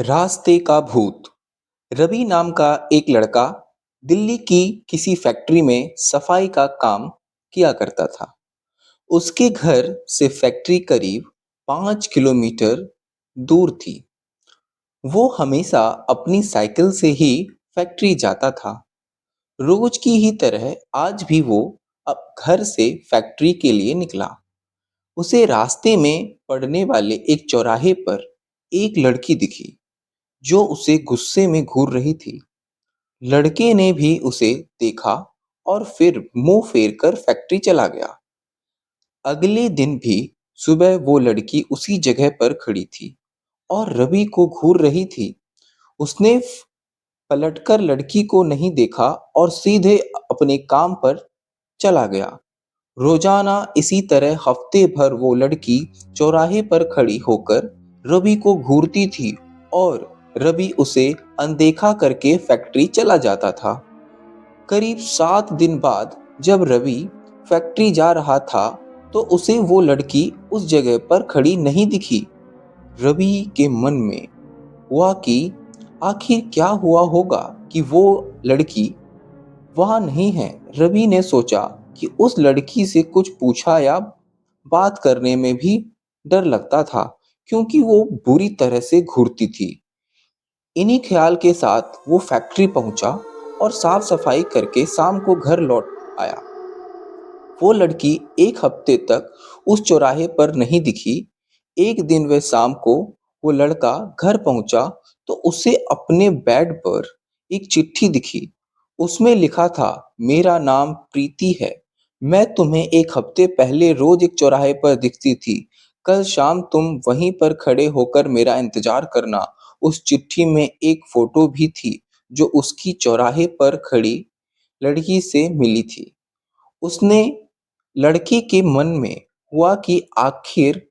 रास्ते का भूत। रवि नाम का एक लड़का दिल्ली की किसी फैक्ट्री में सफाई का काम किया करता था। उसके घर से फैक्ट्री करीब 5 किलोमीटर दूर थी। वो हमेशा अपनी साइकिल से ही फैक्ट्री जाता था। रोज की ही तरह आज भी वो अब घर से फैक्ट्री के लिए निकला। उसे रास्ते में पड़ने वाले एक चौराहे पर एक लड़की दिखी जो उसे गुस्से में घूर रही थी। लड़के ने भी उसे देखा और फिर मुंह फेर कर फैक्ट्री चला गया। अगले दिन भी सुबह वो लड़की उसी जगह पर खड़ी थी और रवि को घूर रही थी। उसने पलटकर लड़की को नहीं देखा और सीधे अपने काम पर चला गया। रोजाना इसी तरह हफ्ते भर वो लड़की चौराहे पर खड़ी होकर रवि को घूरती थी और रवि उसे अनदेखा करके फैक्ट्री चला जाता था। करीब 7 दिन बाद जब रवि फैक्ट्री जा रहा था तो उसे वो लड़की उस जगह पर खड़ी नहीं दिखी। रवि के मन में हुआ कि आखिर क्या हुआ होगा कि वो लड़की वहां नहीं है। रवि ने सोचा कि उस लड़की से कुछ पूछा या बात करने में भी डर लगता था क्योंकि वो बुरी तरह से घूरती थी। इन्हीं ख्याल के साथ वो फैक्ट्री पहुंचा और साफ सफाई करके शाम को घर लौट आया। वो लड़की एक हफ्ते तक उस चौराहे पर नहीं दिखी। एक दिन वह शाम को वो लड़का घर पहुंचा तो उसे अपने बेड पर एक चिट्ठी दिखी। उसमें लिखा था, मेरा नाम प्रीति है। मैं तुम्हें एक हफ्ते पहले रोज एक चौराहे पर दिखती थी। कल शाम तुम वहीं पर खड़े होकर मेरा इंतजार करना। उस चिट्ठी में एक फोटो भी थी जो उसकी चौराहे पर खड़ी लड़की से मिली थी। उसने लड़के के मन में हुआ कि आखिर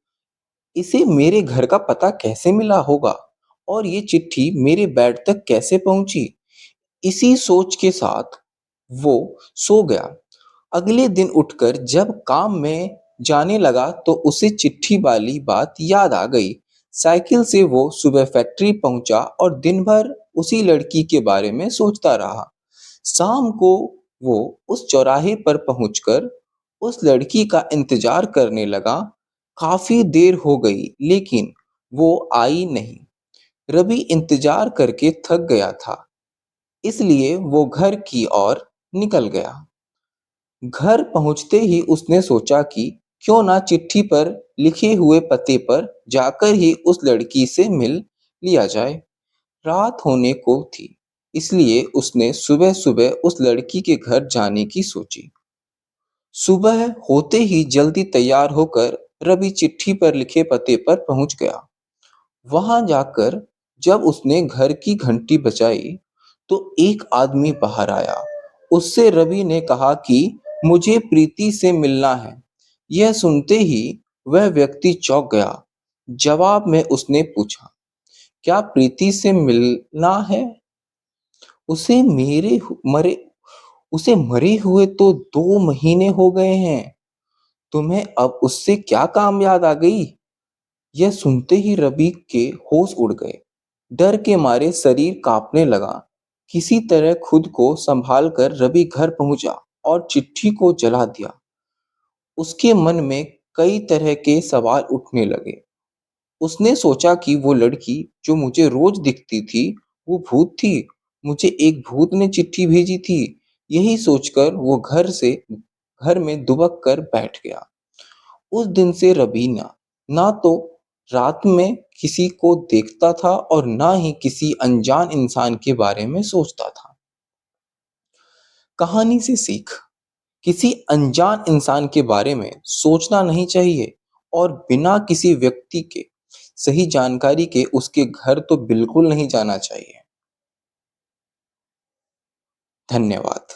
इसे मेरे घर का पता कैसे मिला होगा और ये चिट्ठी मेरे बेड तक कैसे पहुंची। इसी सोच के साथ वो सो गया। अगले दिन उठकर जब काम में जाने लगा तो उसे चिट्ठी वाली बात याद आ गई। साइकिल से वो सुबह फैक्ट्री पहुंचा और दिन भर उसी लड़की के बारे में सोचता रहा। शाम को वो उस चौराहे पर पहुंचकर उस लड़की का इंतजार करने लगा। काफी देर हो गई लेकिन वो आई नहीं। रवि इंतजार करके थक गया था, इसलिए वो घर की ओर निकल गया। घर पहुंचते ही उसने सोचा कि क्यों ना चिट्ठी पर लिखे हुए पते पर जाकर ही उस लड़की से मिल लिया जाए। रात होने को थी, इसलिए उसने सुबह सुबह उस लड़की के घर जाने की सोची। सुबह होते ही जल्दी तैयार होकर रवि चिट्ठी पर लिखे पते पर पहुंच गया। वहां जाकर जब उसने घर की घंटी बजाई तो एक आदमी बाहर आया। उससे रवि ने कहा कि मुझे प्रीति से मिलना है। यह सुनते ही वह व्यक्ति चौंक गया। जवाब में उसने पूछा, क्या प्रीति से मिलना है? उसे मेरे हु- मरे उसे मरे हुए तो 2 महीने हो गए हैं। तुम्हें अब उससे क्या काम याद आ गई? यह सुनते ही रवि के होश उड़ गए। डर के मारे शरीर कांपने लगा। किसी तरह खुद को संभाल कर रवि घर पहुंचा और चिट्ठी को जला दिया। उसके मन में कई तरह के सवाल उठने लगे। उसने सोचा कि वो लड़की जो मुझे रोज दिखती थी वो भूत थी। मुझे एक भूत ने चिट्ठी भेजी थी। यही सोचकर वो घर में दुबक कर बैठ गया। उस दिन से रवीना ना तो रात में किसी को देखता था और ना ही किसी अनजान इंसान के बारे में सोचता था। कहानी से सीख। किसी अनजान इंसान के बारे में सोचना नहीं चाहिए और बिना किसी व्यक्ति के सही जानकारी के उसके घर तो बिल्कुल नहीं जाना चाहिए। धन्यवाद।